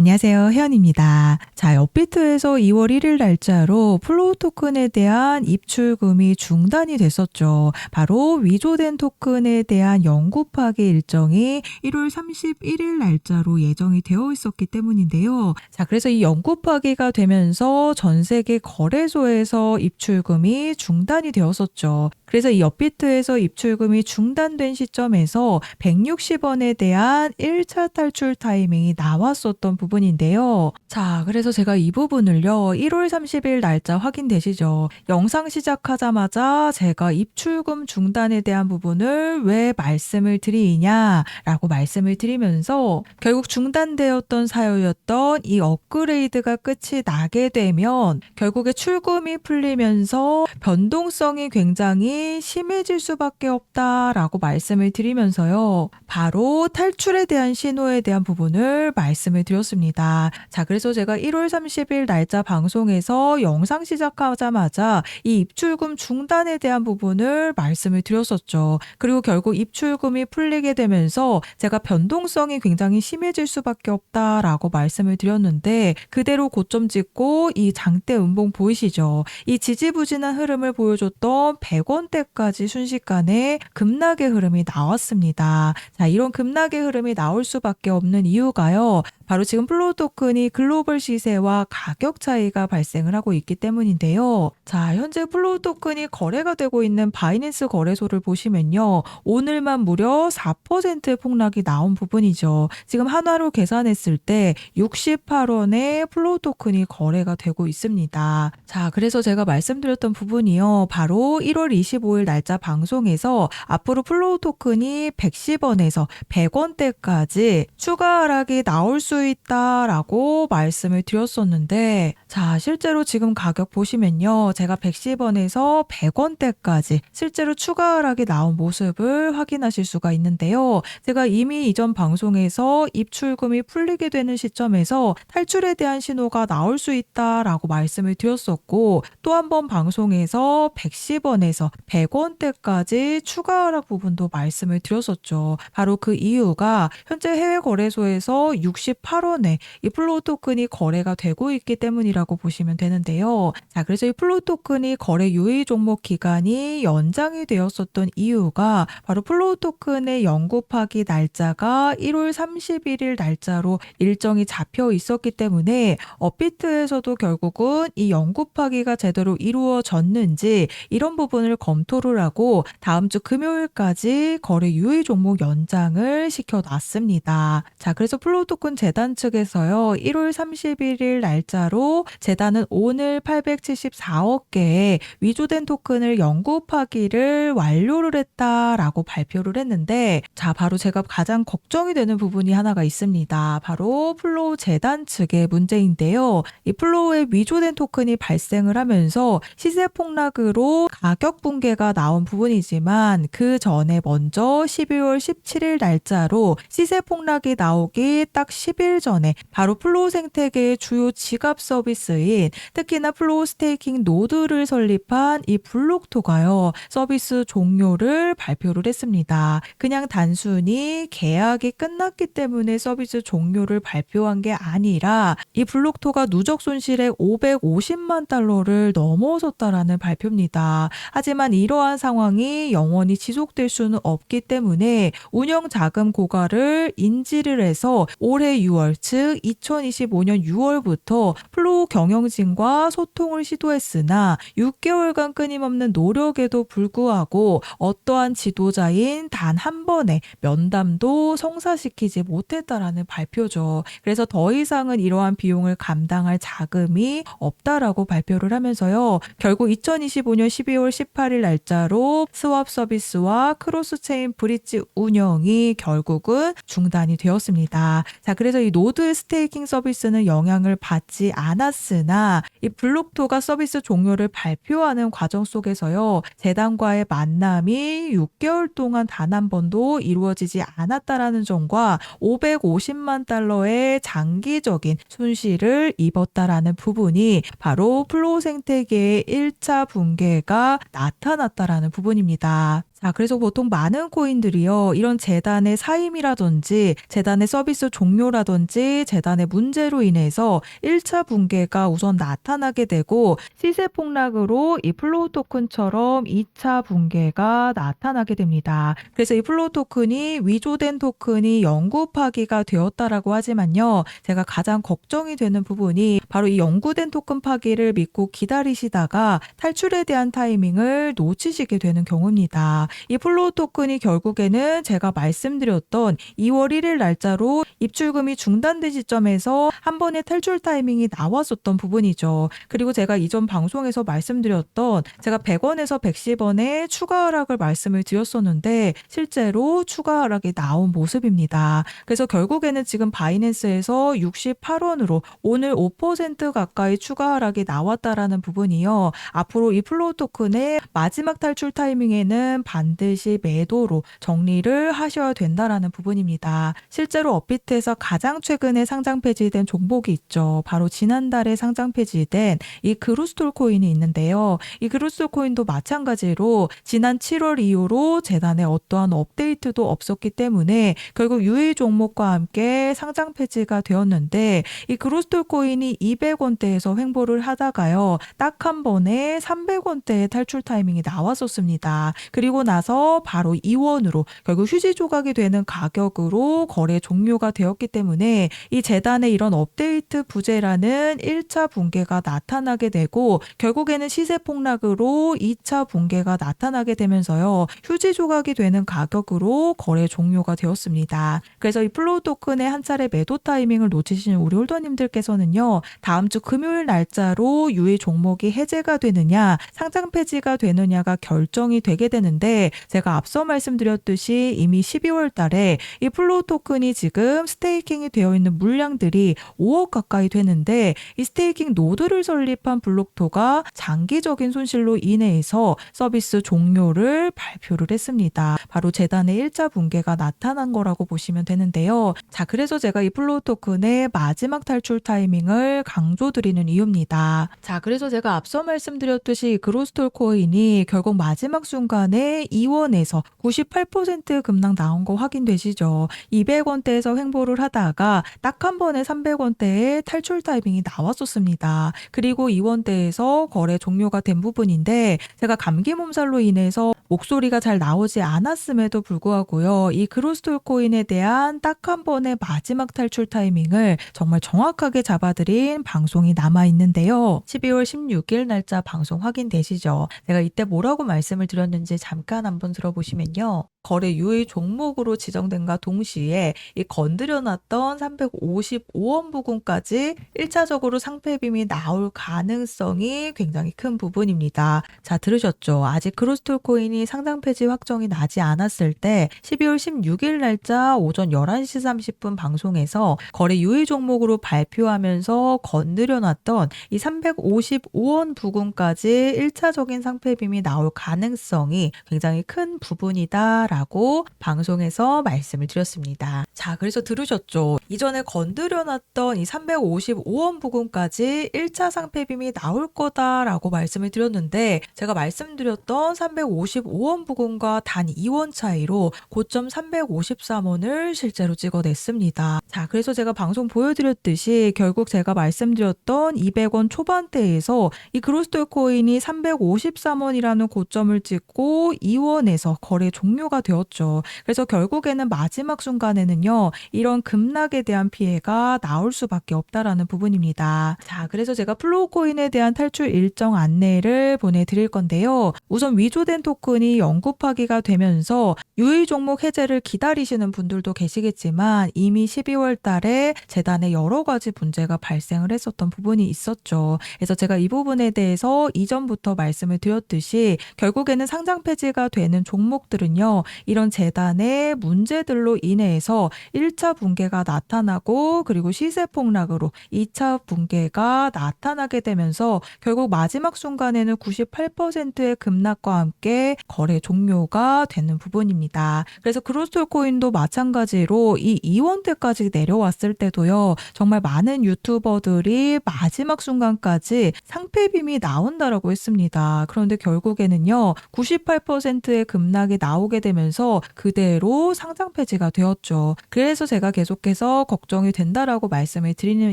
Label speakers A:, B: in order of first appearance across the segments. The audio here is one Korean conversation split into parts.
A: 안녕하세요. 혜연입니다. 자, 업비트에서 2월 1일 날짜로 플로우 토큰에 대한 입출금이 중단이 됐었죠. 바로 위조된 토큰에 대한 영구파기 일정이 1월 31일 날짜로 예정이 되어 있었기 때문인데요. 자, 그래서 이 영구파기가 되면서 전 세계 거래소에서 입출금이 중단이 되었었죠. 그래서 이 업비트에서 입출금이 중단된 시점에서 160원에 대한 1차 탈출 타이밍이 나왔었던 부분인데요. 자, 그래서 제가 이 부분을요, 1월 30일 날짜 확인되시죠? 영상 시작하자마자 제가 입출금 중단에 대한 부분을 왜 말씀을 드리냐라고 말씀을 드리면서 결국 중단되었던 사유였던 이 업그레이드가 끝이 나게 되면 결국에 출금이 풀리면서 변동성이 굉장히 심해질 수밖에 없다라고 말씀을 드리면서요. 바로 탈출에 대한 신호에 대한 부분을 말씀을 드렸습니다. 자, 그래서 제가 1월 30일 날짜 방송에서 영상 시작하자마자 이 입출금 중단에 대한 부분을 말씀을 드렸었죠. 그리고 결국 입출금이 풀리게 되면서 제가 변동성이 굉장히 심해질 수밖에 없다라고 말씀을 드렸는데 그대로 고점 찍고 이 장대 음봉 보이시죠? 이 지지부진한 흐름을 보여줬던 100원대까지 순식간에 급락의 흐름이 나왔습니다. 자, 이런 급락의 흐름이 나올 수밖에 없는 이유가요. 바로 지금 플로우 토큰이 글로벌 시세와 가격 차이가 발생을 하고 있기 때문인데요. 자, 현재 플로우 토큰이 거래가 되고 있는 바이낸스 거래소를 보시면요. 오늘만 무려 4% 폭락이 나온 부분이죠. 지금 한화로 계산했을 때 68원에 플로우 토큰이 거래가 되고 있습니다. 자, 그래서 제가 말씀드렸던 부분이요. 바로 1월 25일 날짜 방송에서 앞으로 플로우 토큰이 110원에서 100원대까지 추가 하락이 나올 수 있다라고 말씀을 드렸었는데 자, 실제로 지금 가격 보시면요. 제가 110원에서 100원대까지 실제로 추가 하락이 나온 모습을 확인하실 수가 있는데요. 제가 이미 이전 방송에서 입출금이 풀리게 되는 시점에서 탈출에 대한 신호가 나올 수 있다라고 말씀을 드렸었고 또 한 번 방송에서 110원에서 100원대까지 추가 하락 부분도 말씀을 드렸었죠. 바로 그 이유가 현재 해외 거래소에서 68원에 이 플로우 토큰이 거래가 되고 있기 때문이라고 보시면 되는데요. 자, 그래서 이 플로우 토큰이 거래 유의 종목 기간이 연장이 되었었던 이유가 바로 플로우 토큰의 영구 파기 날짜가 1월 31일 날짜로 일정이 잡혀 있었기 때문에 업비트에서도 결국은 이 영구 파기가 제대로 이루어졌는지 이런 부분을 검토를 하고 다음 주 금요일까지 거래 유의 종목 연장을 시켜놨습니다. 자, 그래서 플로우 토큰 재단 측에서요. 1월 31일 날짜로 재단은 오늘 874억 개의 위조된 토큰을 영구 파기를 완료를 했다라고 발표를 했는데 자, 바로 제가 가장 걱정이 되는 부분이 하나가 있습니다. 바로 플로우 재단 측의 문제인데요. 이 플로우의 위조된 토큰이 발생을 하면서 시세 폭락으로 가격 붕괴가 나온 부분이지만 그 전에 먼저 12월 17일 날짜로 시세 폭락이 나오기 딱 10일 전에 바로 플로우 생태계의 주요 지갑 서비스인 특히나 플로우 스테이킹 노드를 설립한 이 블록토가요. 서비스 종료를 발표를 했습니다. 그냥 단순히 계약이 끝났기 때문에 서비스 종료를 발표한 게 아니라 이 블록토가 누적 손실액 550만 달러를 넘어섰다라는 발표입니다. 하지만 이러한 상황이 영원히 지속될 수는 없기 때문에 운영 자금 고갈을 인지를 해서 올해 6월 즉 2025년 6월부터 플로우 경영진과 소통을 시도했으나 6개월간 끊임없는 노력에도 불구하고 어떠한 지도자인 단 한 번의 면담도 성사시키지 못했다라는 발표죠. 그래서 더 이상은 이러한 비용을 감당할 자금이 없다라고 발표를 하면서요. 결국 2025년 12월 18일 날짜로 스왑 서비스와 크로스체인 브릿지 운영이 결국은 중단이 되었습니다. 자, 그래서 이 노드 스테이킹 서비스는 영향을 받지 않았으나 이 블록토가 서비스 종료를 발표하는 과정 속에서요. 재단과의 만남이 6개월 동안 단 한 번도 이루어지지 않았다라는 점과 550만 달러의 장기적인 손실을 입었다라는 부분이 바로 플로우 생태계의 1차 붕괴가 나타났다라는 부분입니다. 자, 그래서 보통 많은 코인들이요, 이런 재단의 사임이라든지 재단의 서비스 종료라든지 재단의 문제로 인해서 1차 붕괴가 우선 나타나게 되고 시세 폭락으로 이 플로우 토큰처럼 2차 붕괴가 나타나게 됩니다. 그래서 이 플로우 토큰이 위조된 토큰이 영구 파기가 되었다라고 하지만요, 제가 가장 걱정이 되는 부분이 바로 이 영구된 토큰 파기를 믿고 기다리시다가 탈출에 대한 타이밍을 놓치시게 되는 경우입니다. 이 플로우 토큰이 결국에는 제가 말씀드렸던 2월 1일 날짜로 입출금이 중단된 시점에서 한 번의 탈출 타이밍이 나왔었던 부분이죠. 그리고 제가 이전 방송에서 말씀드렸던 제가 100원에서 110원의 추가 하락을 말씀을 드렸었는데 실제로 추가 하락이 나온 모습입니다. 그래서 결국에는 지금 바이낸스에서 68원으로 오늘 5% 가까이 추가 하락이 나왔다라는 부분이요, 앞으로 이 플로우 토큰의 마지막 탈출 타이밍에는 반드시 매도로 정리를 하셔야 된다라는 부분입니다. 실제로 업비트에서 가장 최근에 상장 폐지된 종목이 있죠. 바로 지난달에 상장 폐지된 이 그루스톨 코인이 있는데요. 이 그루스톨 코인도 마찬가지로 지난 7월 이후로 재단에 어떠한 업데이트도 없었기 때문에 결국 유의 종목과 함께 상장 폐지가 되었는데, 이 그루스톨 코인이 200원대에서 횡보를 하다가요, 딱 한 번에 300원대의 탈출 타이밍이 나왔었습니다. 그리고 나서 바로 2원으로 결국 휴지 조각이 되는 가격으로 거래 종료가 되었기 때문에 이 재단의 이런 업데이트 부재라는 1차 붕괴가 나타나게 되고 결국에는 시세 폭락으로 2차 붕괴가 나타나게 되면서요, 휴지 조각이 되는 가격으로 거래 종료가 되었습니다. 그래서 이 플로우 토큰의 한 차례 매도 타이밍을 놓치시는 우리 홀더님들께서는요, 다음 주 금요일 날짜로 유의 종목이 해제가 되느냐 상장 폐지가 되느냐가 결정이 되게 되는데, 제가 앞서 말씀드렸듯이 이미 12월 달에 이 플로우 토큰이 지금 스테이킹이 되어 있는 물량들이 5억 가까이 되는데, 이 스테이킹 노드를 설립한 블록토가 장기적인 손실로 인해서 서비스 종료를 발표를 했습니다. 바로 재단의 1차 붕괴가 나타난 거라고 보시면 되는데요. 자, 그래서 제가 이 플로우 토큰의 마지막 탈출 타이밍을 강조드리는 이유입니다. 자, 그래서 제가 앞서 말씀드렸듯이 그로스톨 코인이 결국 마지막 순간에 2원에서 98% 급락 나온 거 확인되시죠? 200원대에서 횡보를 하다가 딱 한 번에 300원대에 탈출 타이밍이 나왔었습니다. 그리고 2원대에서 거래 종료가 된 부분인데, 제가 감기 몸살로 인해서 목소리가 잘 나오지 않았음에도 불구하고요, 이 그로스톨 코인에 대한 딱 한 번의 마지막 탈출 타이밍을 정말 정확하게 잡아드린 방송이 남아있는데요. 12월 16일 날짜 방송 확인되시죠? 제가 이때 뭐라고 말씀을 드렸는지 잠깐 한번 들어보시면요, 거래 유의 종목으로 지정된과 동시에 이 건드려놨던 355원 부근까지 1차적으로 상패빔이 나올 가능성이 굉장히 큰 부분입니다. 자, 들으셨죠? 아직 그로스톨 코인이 상장 폐지 확정이 나지 않았을 때 12월 16일 날짜 오전 11시 30분 방송에서 거래 유의 종목으로 발표하면서 건드려놨던 이 355원 부근까지 1차적인 상패빔이 나올 가능성이 굉장히 큰 부분이다 라고 방송에서 말씀을 드렸습니다. 자, 그래서 들으셨죠? 이전에 건드려놨던 이 355원 부근까지 1차 상패빔이 나올 거다라고 말씀을 드렸는데, 제가 말씀드렸던 355원 부근과 단 2원 차이로 고점 353원을 실제로 찍어냈습니다. 자, 그래서 제가 방송 보여드렸듯이 결국 제가 말씀드렸던 200원 초반대에서 이 그로스톨 코인이 353원이라는 고점을 찍고 2원에서 거래 종료가 되었죠. 그래서 결국에는 마지막 순간에는요, 이런 급락에 대한 피해가 나올 수밖에 없다라는 부분입니다. 자, 그래서 제가 플로우 코인에 대한 탈출 일정 안내를 보내드릴 건데요. 우선 위조된 토큰이 영구 파기가 되면서 유의 종목 해제를 기다리시는 분들도 계시겠지만, 이미 12월 달에 재단에 여러 가지 문제가 발생을 했었던 부분이 있었죠. 그래서 제가 이 부분에 대해서 이전부터 말씀을 드렸듯이 결국에는 상장 폐지가 되는 종목들은요, 이런 재단의 문제들로 인해서 1차 붕괴가 나타나고 그리고 시세 폭락으로 2차 붕괴가 나타나게 되면서 결국 마지막 순간에는 98%의 급락과 함께 거래 종료가 되는 부분입니다. 그래서 그로스톨코인도 마찬가지로 이 2원대까지 내려왔을 때도요. 정말 많은 유튜버들이 마지막 순간까지 상패빔이 나온다라고 했습니다. 그런데 결국에는요. 98%의 급락이 나오게 되면서 그대로 상장 폐지가 되었죠. 그래서 제가 계속해서 걱정이 된다라고 말씀을 드리는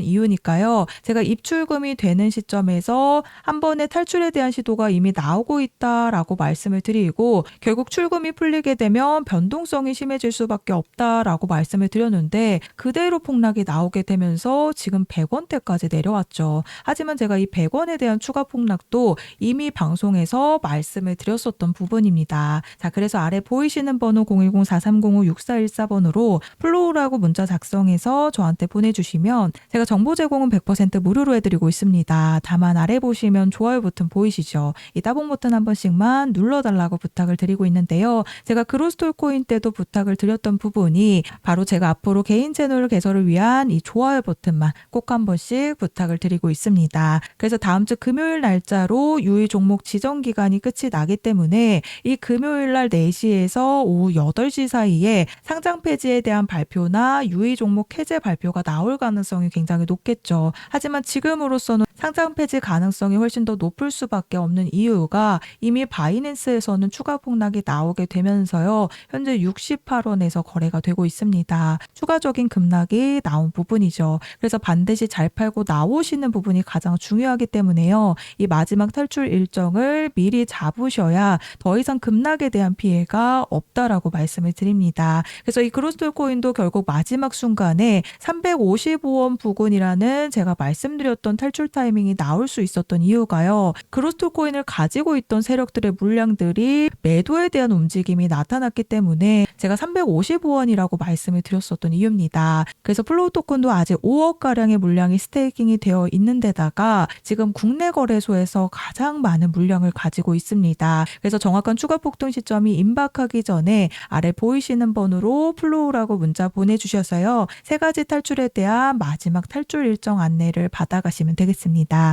A: 이유니까요. 제가 입출금이 되는 시점에서 한 번의 탈출에 대한 시도가 이미 나오고 있다라고 말씀을 드리고 결국 출금이 풀리게 되면 변동성이 심해질 수밖에 없다라고 말씀을 드렸는데 그대로 폭락이 나오게 되면서 지금 100원대까지 내려왔죠. 하지만 제가 이 100원에 대한 추가 폭락도 이미 방송에서 말씀을 드렸었던 부분입니다. 자, 그래서 아래 보이시는 번호 010-4305-6414번으로 플로우라고 문자 작성해서 저한테 보내주시면 제가 정보 제공은 100% 무료로 해드리고 있습니다. 다만 아래 보시면 좋아요 버튼 보이시죠? 이 따봉 버튼 한 번씩만 눌러달라고 부탁을 드리고 있는데요. 제가 그로스톨코인 때도 부탁을 드렸던 부분이 바로 제가 앞으로 개인 채널 개설을 위한 이 좋아요 버튼만 꼭 한 번씩 부탁을 드리고 있습니다. 그래서 다음 주 금요일 날짜로 유의 종목 지정 기간이 끝이 나기 때문에 이 금요일 날 4시에서 오후 8시 사이에 상장 폐지에 대한 발표나 유의 종목 해제 발표가 나올 가능성이 굉장히 높겠죠. 하지만 지금으로서는 상장 폐지 가능성이 훨씬 더 높을 수밖에 없는 이유가 이미 바이낸스에서는 추가 폭락이 나오게 되면서요. 현재 68원에서 거래가 되고 있습니다. 추가적인 급락이 나온 부분이죠. 그래서 반드시 잘 팔고 나오시는 부분이 가장 중요하기 때문에요. 이 마지막 탈출 일정을 미리 잡으셔야 더 이상 급락에 대한 피해가 없다라고 말씀을 드립니다. 그래서 이 그로스톨코인도 결국 마지막 순간에 355원 부근이라는 제가 말씀드렸던 탈출 타이밍이 나올 수 있었던 이유가요. 그로스톨코인을 가지고 있던 세력들의 물량들이 매도에 대한 움직임이 나타났기 때문에 제가 355원이라고 말씀을 드렸었던 이유입니다. 그래서 플로우 토큰도 아직 5억가량의 물량이 스테이킹이 되어 있는 데다가 지금 국내 거래소에서 가장 많은 물량을 가지고 있습니다. 그래서 정확한 추가 폭등 시점이 임박하기 전에 아래 보이시는 번호로 플로우라고 문자 보내주셔서요. 3가지 탈출에 대한 마지막 탈출 일정 안내를 받아가시면 되겠습니다.